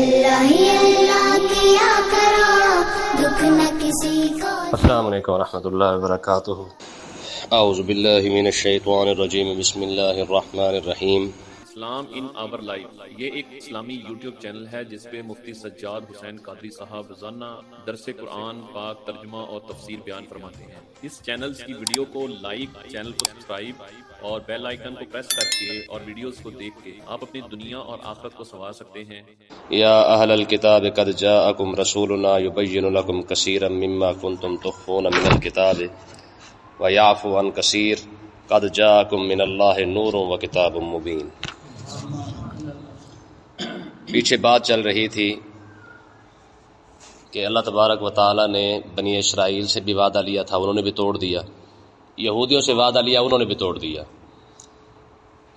اللہ ہی اللہ کیا کرو، دکھ نہ کسی کو۔ السلام علیکم ورحمۃ اللہ وبرکاتہ۔ اعوذ باللہ من الشیطان الرجیم، بسم اللہ الرحمن الرحیم۔ اسلام ان آور لائف، یہ ایک اسلامی یوٹیوب چینل ہے جس پہ مفتی سجاد حسین قادری صاحب روزانہ درس قرآن پاک ترجمہ اور تفسیر بیان فرماتے ہیں۔ اس چینل کی ویڈیو کو لائک، چینل کو سبسکرائب اور بیل آئیکن کو پریس کر کے اور ویڈیوز کو دیکھ کے آپ اپنی دنیا اور آخرت کو سنوار سکتے ہیں۔ یا اہل الکتاب قد جاءکم رسولنا یبین لکم کثیرا مما کنتم تخفون من الکتاب ویعفو عن کثیر قد جاءکم من اللہ نور وکتاب مبین۔ پیچھے بات چل رہی تھی کہ اللہ تبارک و تعالی نے بنی اسرائیل سے بھی وعدہ لیا تھا، انہوں نے بھی توڑ دیا، یہودیوں سے وعدہ لیا، انہوں نے بھی توڑ دیا۔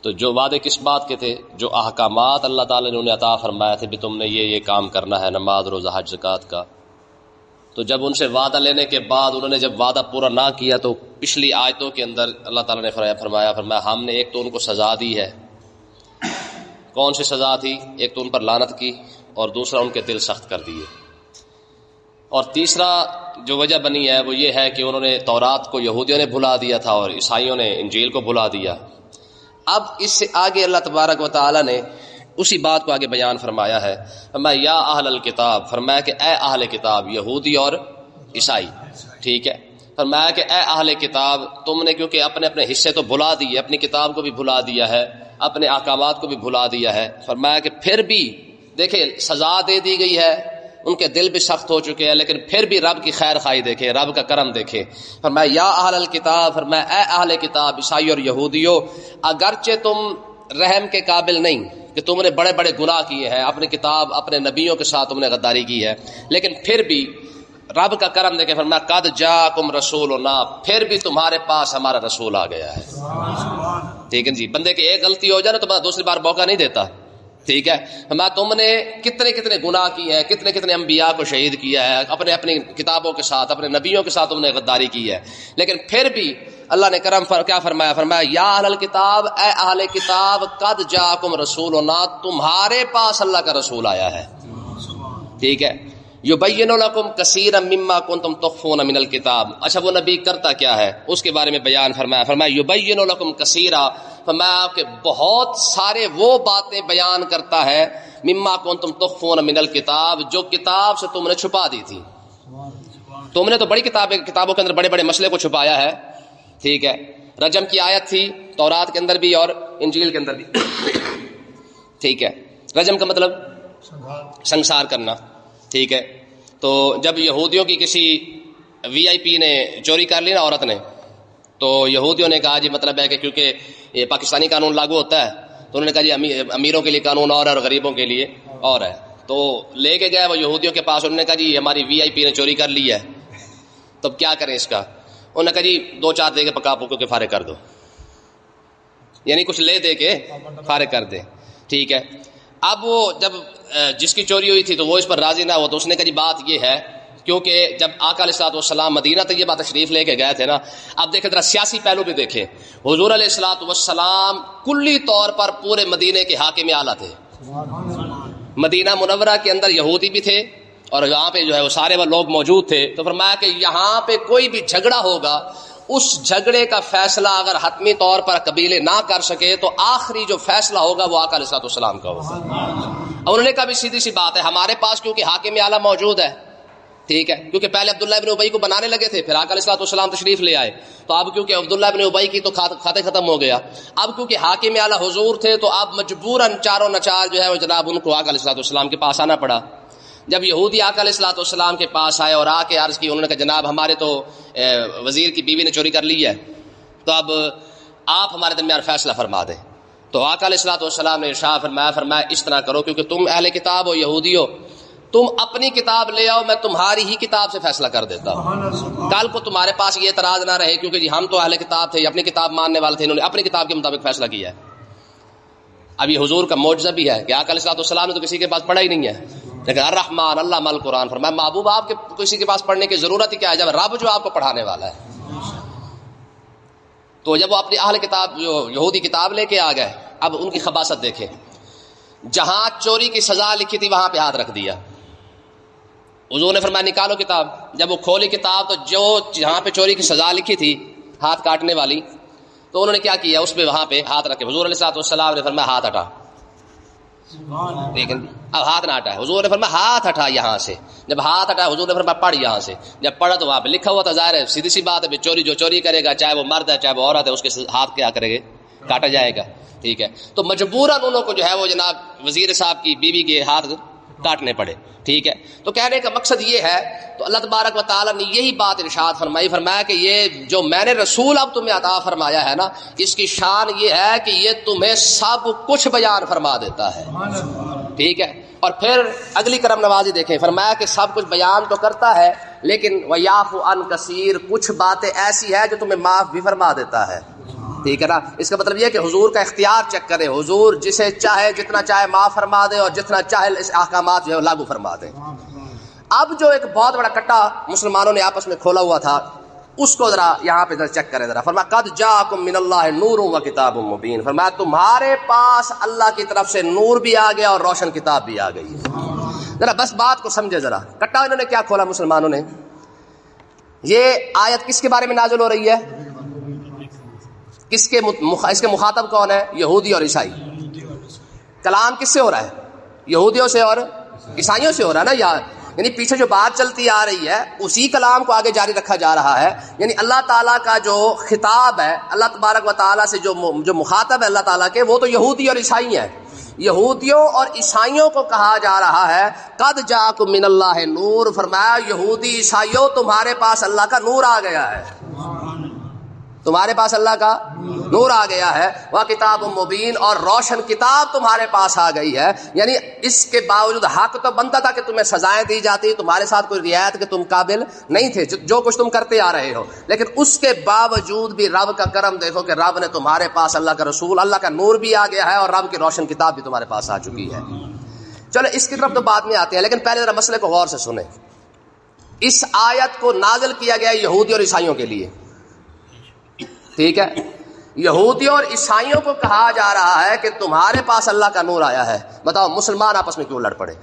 تو جو وعدے کس بات کے تھے؟ جو احکامات اللہ تعالی نے انہیں عطا فرمایا تھے بھی تم نے یہ کام کرنا ہے، نماز، روزہ، حج، زکوٰۃ کا۔ تو جب ان سے وعدہ لینے کے بعد انہوں نے جب وعدہ پورا نہ کیا تو پچھلی آیتوں کے اندر اللہ تعالی نے فرمایا ہم نے ایک تو ان کو سزا دی ہے۔ کون سی سزا تھی؟ ایک تو ان پر لعنت کی، اور دوسرا ان کے دل سخت کر دیے، اور تیسرا جو وجہ بنی ہے وہ یہ ہے کہ انہوں نے تورات کو یہودیوں نے بھلا دیا تھا اور عیسائیوں نے انجیل کو بھلا دیا۔ اب اس سے آگے اللہ تبارک و تعالی نے اسی بات کو آگے بیان فرمایا ہے، فرمایا یا اہل الکتاب، فرمایا کہ اے اہل کتاب، یہودی اور عیسائی، ٹھیک ہے، فرمایا کہ اے اہل کتاب، تم نے کیونکہ اپنے اپنے حصے تو بھلا دیے، اپنی کتاب کو بھی بھلا دیا ہے، اپنے احکامات کو بھی بھلا دیا ہے، فرمایا کہ پھر بھی دیکھیں سزا دے دی گئی ہے، ان کے دل بھی سخت ہو چکے ہیں، لیکن پھر بھی رب کی خیر خواہی دیکھیں، رب کا کرم دیکھیں۔ فرمایا یا اہل الکتاب، فرمایا اے اہل کتاب، عیسائی اور یہودیوں، اگرچہ تم رحم کے قابل نہیں کہ تم نے بڑے بڑے گناہ کیے ہیں، اپنی کتاب اپنے نبیوں کے ساتھ تم نے غداری کی ہے، لیکن پھر بھی رب کا کرم دیکھیں۔ فرمایا قد جاءکم رسولنا، پھر بھی تمہارے پاس ہمارا رسول آ گیا ہے، ٹھیک ہے جی۔ بندے کی ایک غلطی ہو جائے نا تو دوسری بار موقع نہیں دیتا، ٹھیک ہے۔ فرمایا تم نے کتنے کتنے گناہ کیے ہیں، کتنے کتنے انبیاء کو شہید کیا ہے، اپنی کتابوں کے ساتھ، اپنے نبیوں کے ساتھ تم نے غداری کی ہے، لیکن پھر بھی اللہ نے کرم کیا فرمایا؟ فرمایا یا اہل الکتاب، اے اہل کتاب، قد جاءکم رسولنا، تمہارے پاس اللہ کا رسول آیا ہے، ٹھیک ہے۔ یبین لکم کثیرا مما کنتم تخفون من الکتاب، اچھا وہ نبی کرتا کیا ہے اس کے بارے میں بیان فرمایا۔ فرمایا یبین لکم کثیرا، فرمایا کہ بہت سارے وہ باتیں بیان کرتا ہے، مما کنتم تخفون من الکتاب، جو کتاب سے تم نے چھپا دی تھی۔ تم نے تو بڑی کتابوں کے اندر بڑے بڑے مسئلے کو چھپایا ہے، ٹھیک ہے۔ رجم کی آیت تھی تورات کے اندر بھی اور انجیل کے اندر بھی، ٹھیک ہے۔ رجم کا مطلب سنسار کرنا، ٹھیک ہے۔ تو جب یہودیوں کی کسی وی آئی پی نے چوری کر لی نا عورت نے، تو یہودیوں نے کہا جی مطلب ہے کہ کیونکہ یہ پاکستانی قانون لاگو ہوتا ہے تو انہوں نے کہا جی امیروں کے لیے قانون اور ہے اور غریبوں کے لیے اور ہے، تو لے کے گئے وہ یہودیوں کے پاس، انہوں نے کہا جی ہماری وی آئی پی نے چوری کر لی ہے، تو کیا کریں اس کا؟ انہوں نے کہا جی 2-4 دے کے پکا پکو کے فارغ کر دو، یعنی کچھ لے دے کے فارغ کر دے، ٹھیک ہے۔ اب وہ جب جس کی چوری ہوئی تھی تو وہ اس پر راضی نہ ہوا، تو اس نے کہا جی بات یہ ہے، کیونکہ جب آقا علیہ الصلوۃ والسلام مدینہ طیبہ تشریف لے کے گئے تھے نا، اب دیکھیں ذرا سیاسی پہلو بھی دیکھیں، حضور علیہ الصلوۃ والسلام کلی طور پر پورے مدینے کے حاکم اعلیٰ تھے۔ مدینہ منورہ کے اندر یہودی بھی تھے اور یہاں پہ جو ہے وہ سارے وہ لوگ موجود تھے، تو فرمایا کہ یہاں پہ کوئی بھی جھگڑا ہوگا، اس جھگڑے کا فیصلہ اگر حتمی طور پر قبیلے نہ کر سکے تو آخری جو فیصلہ ہوگا وہ آقا علیہ الصلوۃ والسلام کا ہوگا۔ اور انہوں نے کہا بھی سیدھی سی بات ہے، ہمارے پاس کیونکہ حاکم اعلیٰ موجود ہے، ٹھیک ہے، کیونکہ پہلے عبداللہ ابن ابی کو بنانے لگے تھے، پھر آقا علیہ الصلوۃ والسلام تشریف لے آئے، تو اب کیونکہ عبداللہ ابن ابی کی تو کھاتے ختم ہو گیا، اب کیونکہ حاکم اعلیٰ حضور تھے تو اب مجبوراً چاروں نچار جو ہے وہ جناب ان کو آقا علیہ الصلوۃ والسلام کے پاس آنا پڑا۔ جب یہودی آقا علیہ الصلوۃ والسلام کے پاس آئے اور آ کے عرض کی، انہوں نے کہا جناب ہمارے تو وزیر کی بیوی نے چوری کر لی ہے، تو اب آپ ہمارے درمیان فیصلہ فرما دیں۔ تو آقا علیہ الصلوۃ والسلام نے ارشاد فرمایا اس طرح کرو، کیونکہ تم اہل کتاب ہو، یہودی ہو، تم اپنی کتاب لے آؤ، میں تمہاری ہی کتاب سے فیصلہ کر دیتا ہوں، کل کو تمہارے پاس یہ اعتراض نہ رہے کیونکہ جی ہم تو اہل کتاب تھے، اپنی کتاب ماننے والے تھے، انہوں نے اپنی کتاب کے مطابق فیصلہ کیا ہے۔ اب یہ حضور کا معجزہ بھی ہے کہ آقا علیہ الصلوۃ والسلام نے تو کسی کے پاس پڑھا ہی نہیں ہے، لیکن الرحمن علم القرآن، فرمایا محبوب آپ کے کسی کے پاس پڑھنے کی ضرورت ہی کیا ہے جب رب جو آپ کو پڑھانے والا ہے۔ تو جب وہ اپنی اہل کتاب جو یہودی کتاب لے کے آ گئے، اب ان کی خباثت دیکھیں، جہاں چوری کی سزا لکھی تھی وہاں پہ ہاتھ رکھ دیا. حضور نے فرمایا نکالو کتاب. جب وہ کھولی کتاب تو جو جہاں پہ چوری کی سزا لکھی تھی ہاتھ کاٹنے والی, تو انہوں نے کیا کیا, اس پہ وہاں پہ ہاتھ رکھے. حضور علیہ الصلوۃ والسلام نے فرمایا ہاتھ ہٹا. لیکن اب ہاتھ نہ ہٹا ہے. حضور نے فرمایا ہاتھ ہٹا یہاں سے. جب ہاتھ ہٹا حضور نے فرمایا پڑھ یہاں سے. جب پڑھا تو وہاں پہ لکھا ہوا تھا, ظاہر ہے سیدھی سی بات ہے, چوری جو چوری کرے گا چاہے وہ مرد ہے چاہے وہ عورت ہے اس کے ہاتھ کیا کرے گا, کاٹا جائے گا. ٹھیک ہے, تو مجبوراً انہوں کو جو ہے وہ جناب وزیر صاحب کی بیوی کے ہاتھ کاٹنے پڑے. ٹھیک ہے, تو کہنے کا مقصد یہ ہے, تو اللہ تبارک و تعالیٰ نے یہی بات ارشاد فرمایا کہ یہ جو میں نے رسول اب تمہیں عطا فرمایا ہے نا, اس کی شان یہ ہے کہ یہ تمہیں سب کچھ بیان فرما دیتا ہے. ٹھیک ہے, اور پھر اگلی کرم نوازی دیکھیں, فرمایا کہ سب کچھ بیان تو کرتا ہے لیکن وَيَعْفُ عَنْ کثیر, کچھ باتیں ایسی ہے جو تمہیں معاف بھی فرما دیتا ہے. ٹھیک ہے نا, اس کا مطلب یہ کہ حضور کا اختیار چیک کرے, حضور جسے چاہے جتنا چاہے معاف فرما دے اور جتنا چاہے اس احکامات جو ہے لاگو فرما دے. اب جو ایک بہت بڑا کٹا مسلمانوں نے آپس میں کھولا ہوا تھا, اس کو ذرا یہاں پہ ذرا چیک کریں ذرا. فرمایا قد جاءکم من اللہ نور و کتاب مبین. فرمایا تمہارے پاس اللہ کی طرف سے نور بھی آ گیا اور روشن کتاب بھی آ گئی. ذرا بس بات کو سمجھے ذرا. کٹا انہوں نے کیا کھولا مسلمانوں نے, یہ آیت کس کے بارے میں نازل ہو رہی ہے, اس کے مخاطب کون ہے, یہودی اور عیسائی. کلام کس سے ہو رہا ہے, یہودیوں سے اور عیسائیوں سے ہو رہا ہے نا. یعنی پیچھے جو بات چلتی آ رہی ہے اسی کلام کو آگے جاری رکھا جا رہا ہے. یعنی اللہ تعالیٰ کا جو خطاب ہے, اللہ تبارک و تعالیٰ سے جو مخاطب ہے اللہ تعالیٰ کے, وہ تو یہودی اور عیسائی ہیں. یہودیوں اور عیسائیوں کو کہا جا رہا ہے قد جاءکم من اللہ نور. فرمایا یہودی عیسائیوں تمہارے پاس اللہ کا نور آ گیا ہے, تمہارے پاس اللہ کا نور آ گیا ہے. وہ کتاب مبین, اور روشن کتاب تمہارے پاس آ گئی ہے. یعنی اس کے باوجود حق تو بنتا تھا کہ تمہیں سزائیں دی جاتی, تمہارے ساتھ کوئی رعایت کے تم قابل نہیں تھے جو کچھ تم کرتے آ رہے ہو, لیکن اس کے باوجود بھی رب کا کرم دیکھو کہ رب نے تمہارے پاس اللہ کا رسول, اللہ کا نور بھی آ گیا ہے اور رب کی روشن کتاب بھی تمہارے پاس آ چکی ہے. چلو اس کی طرف تو بعد میں آتے ہیں, لیکن پہلے ذرا مسئلے کو غور سے سنیں. اس آیت کو نازل کیا گیا یہودی اور عیسائیوں کے لیے. ٹھیک ہے, یہودیوں اور عیسائیوں کو کہا جا رہا ہے کہ تمہارے پاس اللہ کا نور آیا ہے. بتاؤ مسلمان آپس میں کیوں لڑ پڑے؟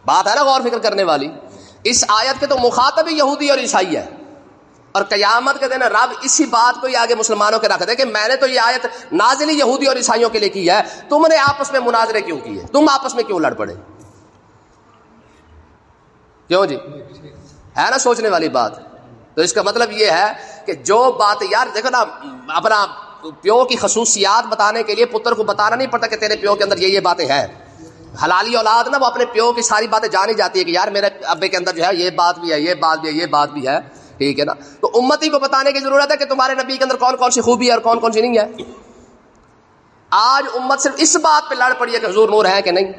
بات ہے نا غور فکر کرنے والی. اس آیت کے تو مخاطب ہی یہودی اور عیسائی ہے, اور قیامت کے دن رب اسی بات کو ہی آگے مسلمانوں کے رکھ دے کہ میں نے تو یہ آیت نازل ہی یہودی اور عیسائیوں کے لیے کی ہے, تم نے آپس میں مناظرے کیوں کیے, تم آپس میں کیوں لڑ پڑے؟ کیوں جی, ہے نا سوچنے والی بات. تو اس کا مطلب یہ ہے کہ جو بات, یار دیکھو نا, اپنا پیو کی خصوصیات بتانے کے لیے پتر کو بتانا نہیں پڑتا کہ تیرے پیو کے اندر یہ باتیں ہیں. حلالی اولاد نا وہ اپنے پیو کی ساری باتیں جانی جاتی ہے کہ یار میرے ابے کے اندر جو ہے یہ بات بھی ہے, یہ بات بھی ہے, یہ بات بھی ہے. ٹھیک ہے نا, تو امتی کو بتانے کی ضرورت ہے کہ تمہارے نبی کے اندر کون کون سی خوبی ہے اور کون کون سی نہیں ہے. آج امت صرف اس بات پہ لڑ پڑی ہے کہ حضور نور ہے کہ نہیں,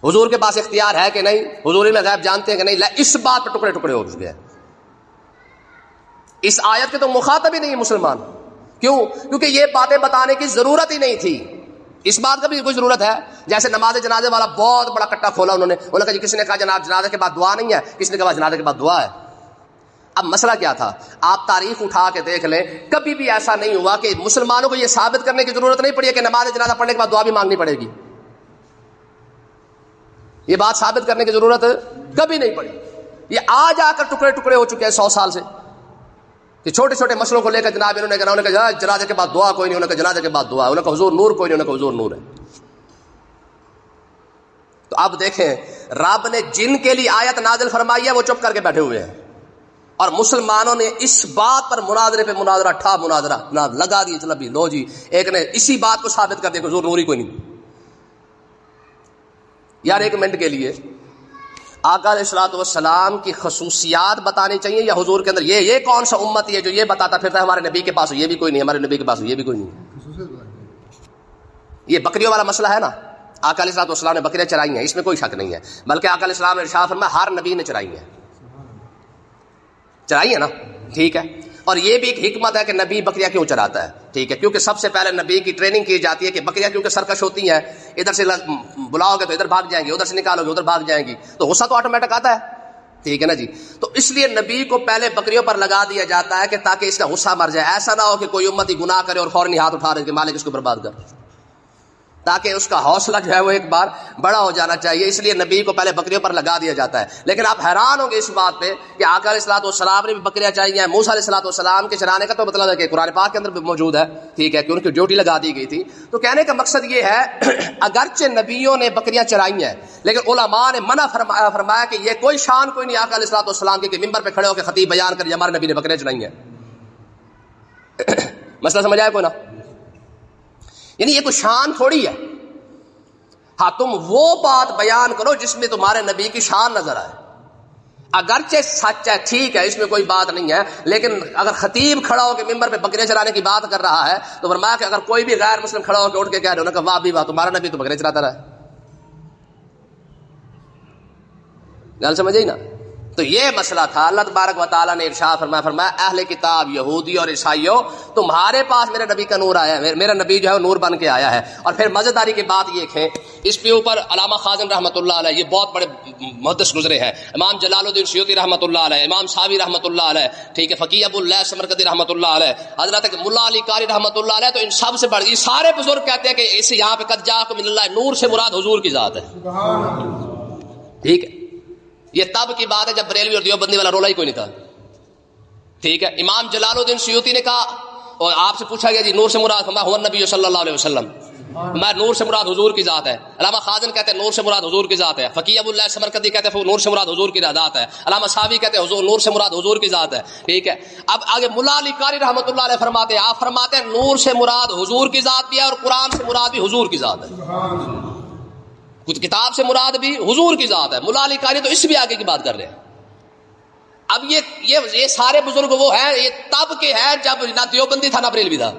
حضور کے پاس اختیار ہے کہ نہیں, حضور میں غیب جانتے ہیں کہ نہیں. اس بات پہ ٹکڑے ٹکڑے ہو گئے. اس آیت کے تو مخاطب ہی نہیں مسلمان. کیوں؟ کیونکہ یہ باتیں بتانے کی ضرورت ہی نہیں تھی. اس بات کا بھی کوئی ضرورت ہے؟ جیسے نماز جنازے والا بہت بڑا کٹا کھولا انہوں نے کہا جی کسی نے کہا جناب جنازے کے بعد دعا نہیں ہے, کسی نے کہا جنازے کے بعد دعا ہے. اب مسئلہ کیا تھا, آپ تاریخ اٹھا کے دیکھ لیں, کبھی بھی ایسا نہیں ہوا کہ مسلمانوں کو یہ ثابت کرنے کی ضرورت نہیں پڑی ہے کہ نماز جنازہ پڑھنے کے بعد دعا بھی مانگنی پڑے گی. یہ بات ثابت کرنے کی ضرورت کبھی نہیں پڑی. یہ آج آ کر ٹکڑے ٹکڑے ہو چکے ہیں 100 سال سے کہ چھوٹے چھوٹے مسئلوں کو لے کر جناب انہوں نے کہا جنازے کے بعد دعا کوئی نہیں, انہوں نے کہا جنازے کے بعد دعا, انہوں نے کہا حضور نور کوئی نہیں, انہوں نے کہا حضور نور ہے. تو اب دیکھیں رب نے جن کے لیے آیت نازل فرمائی ہے وہ چپ کر کے بیٹھے ہوئے ہیں, اور مسلمانوں نے اس بات پر مناظرے پہ مناظرہ ٹھا مناظرہ لگا دی. چلو بھی لو جی, ایک نے اسی بات کو ثابت کر دیا کہ حضور نور ہی کوئی نہیں. یار ایک منٹ کے لیے آقا علیہ الصلوۃ والسلام کی خصوصیات بتانی چاہیے یا حضور کے اندر یہ کون سا امتی ہے جو یہ بتاتا پھرتا ہے ہمارے نبی کے پاس یہ بھی کوئی نہیں, ہمارے نبی کے پاس یہ بھی کوئی نہیں. یہ بکریوں والا مسئلہ ہے نا, آقا علیہ الصلوۃ والسلام نے بکریاں چرائی ہیں, اس میں کوئی شک نہیں ہے, بلکہ آقا علیہ السلام نے ارشاد فرمایا ہر نبی نے چرائی ہے نا. ٹھیک ہے, اور یہ بھی ایک حکمت ہے کہ نبی بکریاں کیوں چراتا ہے. ٹھیک ہے, کیونکہ سب سے پہلے نبی کی ٹریننگ کی جاتی ہے کہ بکریاں کیونکہ سرکش ہوتی ہیں, ادھر سے بلاؤ گے تو ادھر بھاگ جائیں گی, ادھر سے نکالو گے ادھر بھاگ جائیں گی, تو غصہ تو آٹومیٹک آتا ہے. ٹھیک ہے نا جی. تو اس لیے نبی کو پہلے بکریوں پر لگا دیا جاتا ہے کہ تاکہ اس کا غصہ مر جائے. ایسا نہ ہو کہ کوئی امتی گناہ کرے اور فوراً ہاتھ اٹھا رہے کہ مالک اس کو برباد کر, تاکہ اس کا حوصلہ جو ہے وہ ایک بار بڑا ہو جانا چاہیے. اس لیے نبی کو پہلے بکریوں پر لگا دیا جاتا ہے. لیکن آپ حیران ہوں گے اس بات پہ کہ آقا علیہ الصلوۃ والسلام نے بھی بکریاں چاہیے ہیں. موسیٰ علیہ الصلوۃ والسلام کے چرانے کا تو مطلب ہے کہ قرآن پاک کے اندر بھی موجود ہے, ٹھیک ہے, کہ ان کی ڈیوٹی لگا دی گئی تھی. تو کہنے کا مقصد یہ ہے اگرچہ نبیوں نے بکریاں چرائی ہیں لیکن علماء نے منع فرمایا کہ یہ کوئی شان کوئی نہیں آقا علیہ الصلوۃ والسلام کی کہ ممبر پہ کھڑے ہو کے خطیب بیان کر ہمارے نبی نے بکریاں چرائی ہیں. مسئلہ سمجھ آیا کوئی نا؟ یعنی یہ کوئی شان تھوڑی ہے. ہاں تم وہ بات بیان کرو جس میں تمہارے نبی کی شان نظر آئے. اگرچہ سچ ہے, ٹھیک ہے, اس میں کوئی بات نہیں ہے, لیکن اگر خطیب کھڑا ہو کے ممبر پہ بکرے چرانے کی بات کر رہا ہے تو فرمایا کہ اگر کوئی بھی غیر مسلم کھڑا ہو کے اٹھ کے کہہ رہے ہو نا کہ واہ بھی واہ تمہارا نبی تو بکرے چراتا رہا ہے. گل سمجھ نا؟ تو یہ مسئلہ تھا. اللہ تبارک و تعالیٰ نے ارشاد فرمایا اہل کتاب یہودی اور عیسائیوں تمہارے پاس میرے نبی کا نور آیا ہے, میرا نبی جو ہے نور بن کے آیا ہے. اور پھر مزیداری کی بات یہ ہے, اس کے اوپر علامہ خازن رحمۃ اللہ علیہ, یہ بہت بڑے محدث گزرے ہیں, امام جلال الدین سیوطی رحمۃ اللہ علیہ, امام ساوی رحمۃ اللہ علیہ, ٹھیک ہے, فقیہ ابو اللہ سمرقندی رحمۃ اللہ علیہ, حضرت ملا علی قاری رحمۃ اللہ علیہ. تو ان سب سے بڑھ, یہ سارے بزرگ کہتے ہیں کہ اس یہاں پہ قد جاءکم من اللہ نور سے مراد حضور کی ذات ہے. ٹھیک ہے, یہ تب کی بات ہے جب بریلوی اور دیوبندی والا رولا ہی کوئی نہیں تھا. ٹھیک ہے, امام جلال الدین سیوطی نے کہا, اور آپ سے پوچھا گیا جی نور سے مراد ہوا ہوا نبی صلی اللہ علیہ وسلم, میں نور سے مراد حضور کی ذات ہے. علامہ خازن کہتے ہیں نور سے مراد حضور کی ذات ہے. فقیہ ابو اللہ سمرقندی کہتے ہیں نور سے مراد حضور کی ذات ہے. علامہ صاوی کہتے ہیں حضور نور سے مراد حضور کی ذات ہے. ٹھیک ہے, اب آگے ملا علی قاری رحمۃ اللہ علیہ فرماتے ہیں, آپ فرماتے ہیں نور سے مراد حضور کی ذات بھی ہے اور قرآن سے مراد بھی حضور کی ذات ہے, کچھ کتاب سے مراد بھی حضور کی ذات ہے. ملا علی قاری تو اس بھی آگے کی بات کر رہے ہیں. اب یہ سارے بزرگ وہ ہیں, یہ تب کے ہیں جب نہ دیوبندی تھا نہ بریلوی تھا.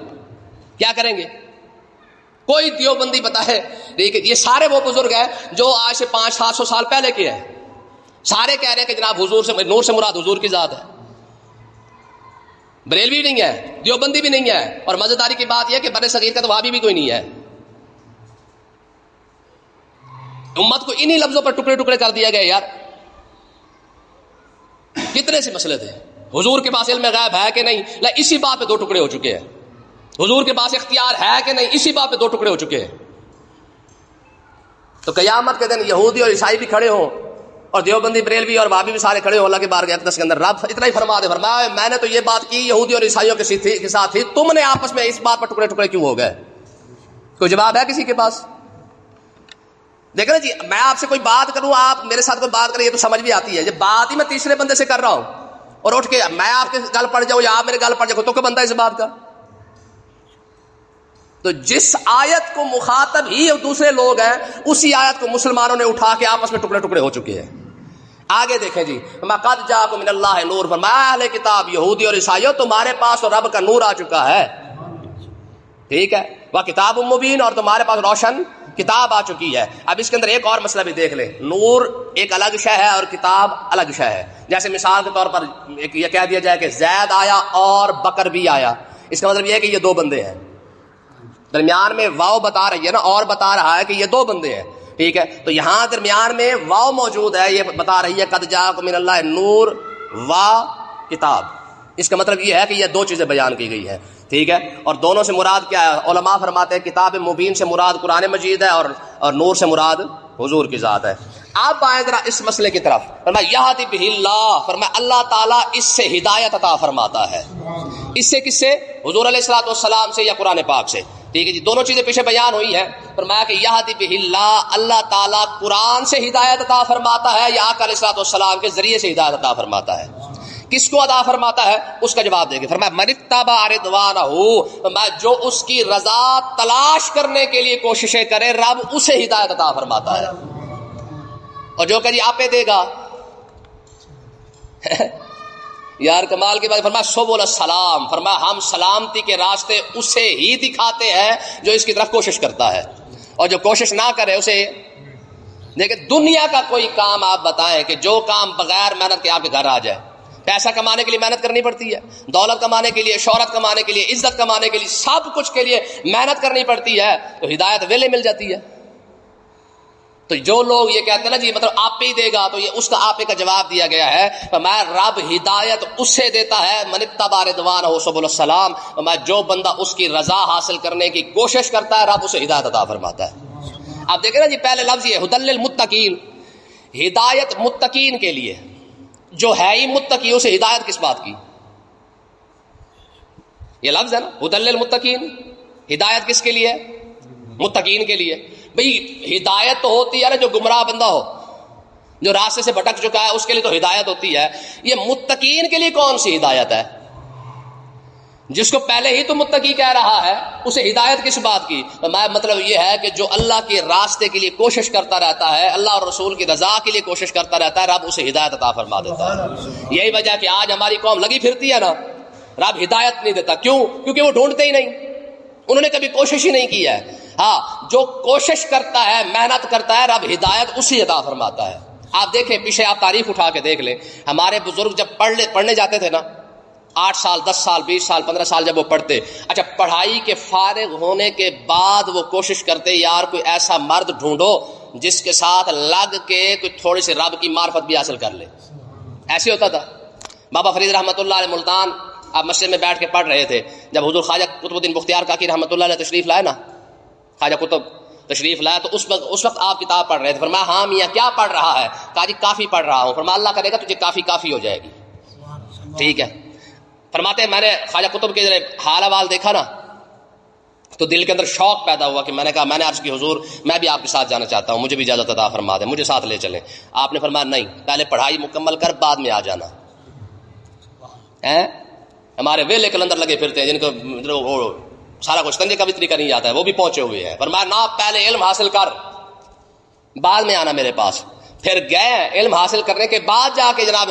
کیا کریں گے؟ کوئی دیوبندی بتائے. یہ سارے وہ بزرگ ہیں جو آج سے 500-700 سال پہلے کے ہیں. سارے کہہ رہے ہیں کہ جناب حضور سے نور سے مراد حضور کی ذات ہے. بریلوی نہیں ہے, دیوبندی بھی نہیں ہے, اور مزیداری کی بات یہ کہ بر صغیر کا تو وہابی بھی کوئی نہیں ہے. امت کو انہی لفظوں پر ٹکڑے ٹکڑے کر دیا گیا. یار کتنے سے مسئلے تھے, حضور کے پاس علم غیب ہے کہ نہیں, اسی بات پہ 2 ٹکڑے ہو چکے ہیں. حضور کے پاس اختیار ہے کہ نہیں, اسی بات پہ 2 ٹکڑے ہو چکے ہیں. تو قیامت کے دن یہودی اور عیسائی بھی کھڑے ہوں اور دیوبندی بریلوی اور وہابی بھی سارے کھڑے ہوں اللہ کے بارگاہ اقدس کے اندر, رب اتنا ہی فرما دے, فرمایا میں نے تو یہ بات کی یہودی اور عیسائیوں کے ساتھ تھی, تم نے آپس میں اس بات پر ٹکڑے ٹکڑے کیوں ہو گئے؟ کوئی جواب ہے کسی کے پاس؟ دیکھیں نا جی, میں آپ سے کوئی بات کروں, آپ میرے ساتھ کوئی بات کریں, یہ تو سمجھ بھی آتی ہے. یہ بات ہی میں تیسرے بندے سے کر رہا ہوں اور اٹھ کے میں آپ کے گل پڑ جاؤں یا آپ میرے گل پڑ جاؤ, تو کوئی بندہ اس بات کا. تو جس آیت کو مخاطب ہی دوسرے لوگ ہیں, اسی آیت کو مسلمانوں نے اٹھا کے آپس میں ٹکڑے ٹکڑے ہو چکے ہیں. آگے دیکھیں جی, قد جاءکم من اللہ نور, فرمایا اہل کتاب یہودی اور عیسائیوں تمہارے پاس تو رب کا نور آ چکا ہے. ٹھیک ہے, وہ کتاب مبین, اور تمہارے پاس روشن کتاب آ چکی ہے. اب اس کے اندر ایک اور مسئلہ بھی دیکھ لیں, نور ایک الگ شے ہے اور کتاب الگ شے ہے. جیسے مثال کے طور پر یہ کہہ دیا جائے کہ زید آیا اور بکر بھی آیا, اس کا مطلب یہ ہے کہ یہ 2 بندے ہیں. درمیان میں واو بتا رہی ہے نا, اور بتا رہا ہے کہ یہ 2 بندے ہیں. ٹھیک ہے, تو یہاں درمیان میں واو موجود ہے, یہ بتا رہی ہے قد جاءکم من اللہ نور و کتاب. اس کا مطلب یہ ہے کہ یہ 2 چیزیں بیان کی گئی ہے. ٹھیک ہے, اور دونوں سے مراد کیا ہے؟ علماء فرماتے ہیں کتاب مبین سے مراد قرآن مجید ہے اور نور سے مراد حضور کی ذات ہے. آپ آئیں ذرا اس مسئلے کی طرف. فرمایا یہدی بہ اللہ, فرمایا اللہ تعالیٰ اس سے ہدایت عطا فرماتا ہے. اس سے کس سے؟ حضور علیہ الصلوۃ والسلام سے یا قرآن پاک سے. ٹھیک ہے جی, دونوں چیزیں پیچھے بیان ہوئی ہیں. فرمایا کہ یہدی بہ اللہ, اللہ تعالیٰ قرآن سے ہدایت عطا فرماتا ہے یا آقا علیہ الصلوۃ والسلام کے ذریعے سے ہدایت عطا فرماتا ہے. کس کو عطا فرماتا ہے اس کا جواب دے گے. فرمایا من اتبع رضوانہ, جو اس کی رضا تلاش کرنے کے لیے کوششیں کرے رب اسے ہدایت عطا فرماتا ہے. اور جو کہ جی آپے دے گا یار کمال کی بات. فرمایا سبل السلام, فرمایا ہم سلامتی کے راستے اسے ہی دکھاتے ہیں جو اس کی طرف کوشش کرتا ہے, اور جو کوشش نہ کرے اسے. دیکھیں دنیا کا کوئی کام آپ بتائیں کہ جو کام بغیر محنت کے آپ کے گھر آ جائے. پیسہ کمانے کے لیے محنت کرنی پڑتی ہے, دولت کمانے کے لیے, شہرت کمانے کے لیے, عزت کمانے کے لیے, سب کچھ کے لیے محنت کرنی پڑتی ہے. تو ہدایت ویلے مل جاتی ہے. تو جو لوگ یہ کہتے ہیں نا جی مطلب آپ پہ ہی دے گا، تو یہ اس کا آپ پہ کا جواب دیا گیا ہے، میں رب ہدایت اسے دیتا ہے من اتبع رضوانہ سبل السلام، میں جو بندہ اس کی رضا حاصل کرنے کی کوشش کرتا ہے رب اسے ہدایت عطا فرماتا ہے۔ آپ دیکھیں نا جی پہلے لفظ یہ ہدی للمتقین، ہدایت متقین کے لیے، جو ہے ہی متقی اسے ہدایت کس بات کی؟ یہ لفظ ہے نا ہدی للمتقین، ہدایت کس کے لیے؟ متقین کے لیے۔ بھئی ہدایت تو ہوتی ہے نا جو گمراہ بندہ ہو، جو راستے سے بھٹک چکا ہے، اس کے لیے تو ہدایت ہوتی ہے، یہ متقین کے لیے کون سی ہدایت ہے؟ جس کو پہلے ہی تو متقی کہہ رہا ہے اسے ہدایت کس بات کی؟ مطلب یہ ہے کہ جو اللہ کے راستے کے لیے کوشش کرتا رہتا ہے، اللہ اور رسول کی رضا کے لیے کوشش کرتا رہتا ہے، رب اسے ہدایت عطا فرما دیتا ہے۔ یہی وجہ کہ آج ہماری قوم لگی پھرتی ہے نا، رب ہدایت نہیں دیتا، کیوں؟ کیونکہ وہ ڈھونڈتے ہی نہیں، انہوں نے کبھی کوشش ہی نہیں کی ہے۔ ہاں جو کوشش کرتا ہے، محنت کرتا ہے، رب ہدایت اسی عطا فرماتا ہے۔ آپ دیکھیں پیچھے آپ تاریخ اٹھا کے دیکھ لیں، ہمارے بزرگ جب پڑھنے جاتے تھے نا، 8 سال 10 سال 20 سال 15 سال جب وہ پڑھتے، اچھا پڑھائی کے فارغ ہونے کے بعد وہ کوشش کرتے یار کوئی ایسا مرد ڈھونڈو جس کے ساتھ لگ کے کوئی تھوڑی سی رب کی معرفت بھی حاصل کر لے۔ ایسے ہوتا تھا۔ بابا فرید رحمۃ اللہ علیہ ملتان آپ مسجد میں بیٹھ کے پڑھ رہے تھے، جب حضور خواجہ قطب الدین بختیار کاکی رحمۃ اللہ علیہ تشریف لائے نا، خواجہ قطب تشریف لائے، تو اس وقت آپ کتاب پڑھ رہے تھے۔ فرمایا ہاں میاں کیا پڑھ رہا ہے؟ کہا جی کافی پڑھ رہا ہوں۔ فرمایا اللہ کرے گا تجھے کافی ہو جائے گی۔ ٹھیک ہے۔ فرماتے ہیں میں نے خواجہ قطب کے حال احوال دیکھا نا تو دل کے اندر شوق پیدا ہوا کہ میں نے کہا، میں نے عرض کی حضور میں بھی آپ کے ساتھ جانا چاہتا ہوں، مجھے بھی اجازت عطا فرما دیں، مجھے ساتھ لے چلیں۔ آپ نے فرمایا نہیں، پہلے پڑھائی مکمل کر بعد میں آ جانا۔ ہمارے ویلے کلندر لگے پھرتے ہیں جن کو سارا کچھ تنجے کا بھی طریقہ نہیں جاتا ہے، وہ بھی پہنچے ہوئے ہیں۔ فرمایا نہ، پہلے علم حاصل کر بعد میں آنا میرے پاس۔ پھر گئے، علم حاصل کرنے کے بعد جا کے جناب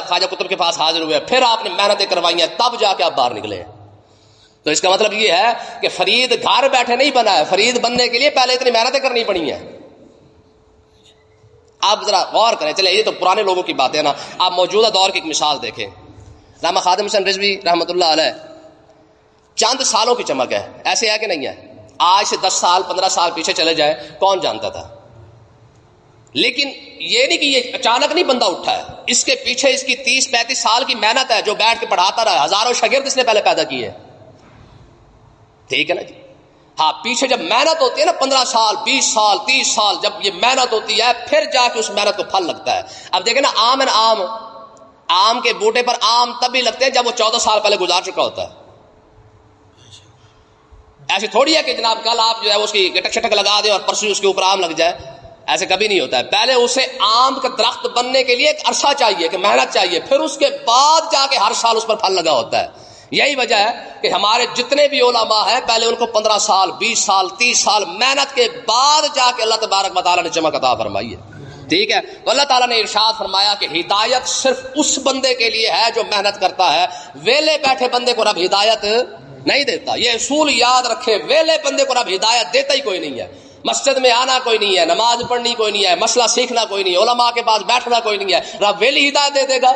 خواجہ قطب کے پاس حاضر ہوئے، پھر آپ نے محنتیں کروائی ہیں، تب جا کے آپ باہر نکلے ہیں۔ تو اس کا مطلب یہ ہے کہ فرید گھر بیٹھے نہیں بنا ہے، فرید بننے کے لیے پہلے اتنی محنتیں کرنی پڑی ہیں۔ آپ ذرا غور کریں، چلے یہ تو پرانے لوگوں کی باتیں نا، آپ موجودہ دور کی ایک مثال دیکھیں۔ علامہ خادم حسین رضوی رحمۃ اللہ علیہ چند سالوں کی چمک ہے، ایسے ہے کہ نہیں ہے؟ آج سے 10 سال 15 سال پیچھے چلے جائیں کون جانتا تھا؟ لیکن یہ نہیں کہ یہ اچانک نہیں بندہ اٹھا ہے، اس کے پیچھے اس کی 30-35 سال کی محنت ہے، جو بیٹھ کے پڑھاتا رہا، ہزاروں شاگرد اس نے پہلے پیدا کیے۔ ٹھیک ہے نا جی؟ ہاں پیچھے جب محنت ہوتی ہے نا 15 سال 20 سال 30 سال جب یہ محنت ہوتی ہے، پھر جا کے اس محنت کو پھل لگتا ہے۔ اب دیکھیں نا آم کے بوٹے پر آم تب بھی لگتے ہیں جب وہ 14 سال پہلے گزار چکا ہوتا ہے۔ ایسے تھوڑی ہے کہ جناب کل آپ جو ہے اس کی گٹک شٹک لگا دیں اور پرسوں اس کے اوپر آم لگ جائے، ایسے کبھی نہیں ہوتا ہے۔ پہلے اسے آم کا درخت بننے کے لیے ایک عرصہ چاہیے، کہ محنت چاہیے، پھر اس کے بعد جا کے ہر سال اس پر پھل لگا ہوتا ہے۔ یہی وجہ ہے کہ ہمارے جتنے بھی علماء ہیں پہلے ان کو 15 سال 20 سال 30 سال محنت کے بعد جا کے اللہ تبارک و تعالیٰ نے چمک عطا فرمائی ہے۔ ٹھیک ہے، تو اللہ تعالیٰ نے ارشاد فرمایا کہ ہدایت صرف اس بندے کے لیے ہے جو محنت کرتا ہے، ویلے بیٹھے بندے کو رب ہدایت نہیں دیتا۔ یہ اصول یاد رکھے، ویلے بندے کو رب ہدایت دیتا ہی کوئی نہیں ہے۔ مسجد میں آنا کوئی نہیں ہے، نماز پڑھنی کوئی نہیں ہے، مسئلہ سیکھنا کوئی نہیں ہے، علماء کے پاس بیٹھنا کوئی نہیں ہے، رب ویلی ہدایت دے دے گا؟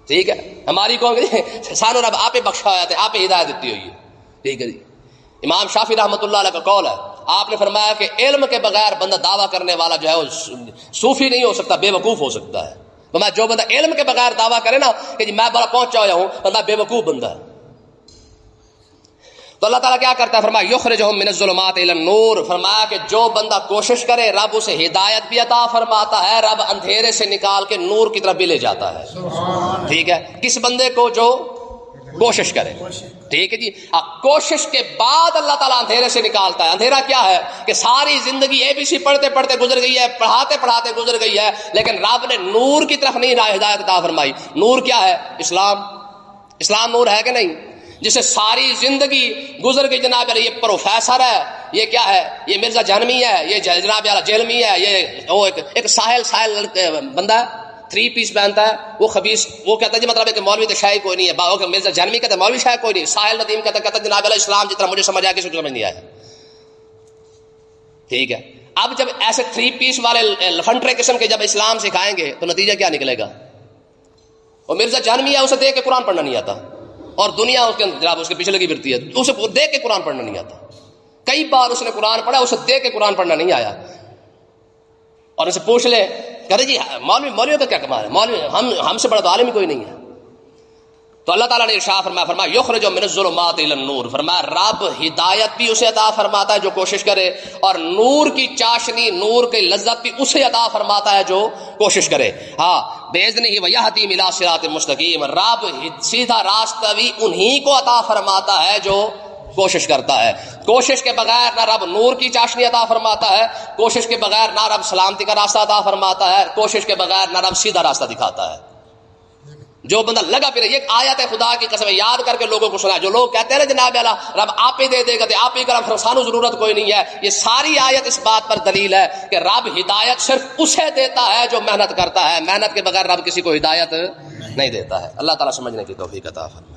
ٹھیک ہے، ہماری قوم سانو رب آپ بخشا ہوا ہے، آپ ہدایت دیتی ہوئی ہے۔ ٹھیک ہے جی، امام شافعی رحمۃ اللہ علیہ کا قول ہے، آپ نے فرمایا کہ علم کے بغیر بندہ دعویٰ کرنے والا جو ہے وہ صوفی نہیں ہو سکتا، بے وقوف ہو سکتا ہے۔ فرمایا جو بندہ علم کے بغیر دعویٰ کرے نا کہ جی میں بڑا پہنچا ہوا ہوں، بندہ بے وقوف بندہ ہے۔ تو اللہ تعالیٰ کیا کرتا ہے؟ فرمایا یخرجہم من الظلمات الی النور، فرمایا کہ جو بندہ کوشش کرے رب اسے ہدایت بھی عطا فرماتا ہے، رب اندھیرے سے نکال کے نور کی طرف بھی لے جاتا ہے۔ ٹھیک ہے، کس بندے کو؟ جو کوشش کرے۔ ٹھیک ہے جی، کوشش کے بعد اللہ تعالیٰ اندھیرے سے نکالتا ہے۔ اندھیرا کیا ہے کہ ساری زندگی ABC پڑھتے پڑھتے گزر گئی ہے، پڑھاتے پڑھاتے گزر گئی ہے، لیکن رب نے نور کی طرف نہیں ہدایت عطا فرمائی۔ نور کیا ہے؟ اسلام نور ہے کہ نہیں؟ جسے ساری زندگی گزر گئی، جناب یہ پروفیسر ہے، یہ کیا ہے، یہ مرزا جہنمی ہے، یہ جناب جہلمی ہے، یہ وہ ایک ساحل بندہ ہے، 3 پیس پہنتا ہے، وہ خبیث، وہ کہتا ہے جی مطلب ہے کہ مولوی تو شاید کوئی نہیں ہے، باہو کہ مرزا جہنمی کہتا ہے مولوی شاید کوئی نہیں، ساحل ندیم کہتا ہے جناب اسلام جتنا مجھے سمجھ آیا کسی کو سمجھ نہیں آیا۔ ٹھیک ہے، اب جب ایسے 3 پیس والے لفنٹرے قسم کے جب اسلام سکھائیں گے تو نتیجہ کیا نکلے گا؟ وہ مرزا جہنمی ہے، اسے دیکھ کے قرآن پڑھنا نہیں آتا، اور دنیا اس کے جناب اس کے پیچھے لگی پھرتی ہے، اسے دیکھ کے قرآن پڑھنا نہیں آتا۔ کئی بار اس نے قرآن پڑھا، اسے دیکھ کے قرآن پڑھنا نہیں آیا. اور اسے پوچھ لے کہتے جی مولویوں کا کیا کمال ہے، مولوی ہم سے بڑا تو عالم ہی کوئی نہیں ہے. تو اللہ تعالیٰ نے ارشاد فرمایا یخرج من الظلمات الی النور، فرمایا رب ہدایت بھی اسے عطا فرماتا ہے جو کوشش کرے، اور نور کی چاشنی، نور کی لذت بھی اسے عطا فرماتا ہے جو کوشش کرے. ہاں باذنہ ویہدی الی صراط مستقیم، رب سیدھا راستہ بھی انہی کو عطا فرماتا ہے جو کوشش کرتا ہے. کوشش کے بغیر نہ رب نور کی چاشنی عطا فرماتا ہے، کوشش کے بغیر نہ رب سلامتی کا راستہ عطا فرماتا ہے، کوشش کے بغیر نہ رب سیدھا راستہ دکھاتا ہے. جو بندہ لگا پھر ایک آیت ہے خدا کی قسم یاد کر کے لوگوں کو سنا. جو لوگ کہتے ہیں جناب اللہ رب آپ ہی دے دے گا، آپ ہی کرم، سانو ضرورت کوئی نہیں ہے، یہ ساری آیت اس بات پر دلیل ہے کہ رب ہدایت صرف اسے دیتا ہے جو محنت کرتا ہے. محنت کے بغیر رب کسی کو ہدایت نہیں دیتا ہے. اللہ تعالیٰ سمجھنے کی توفیق عطا فرمائے.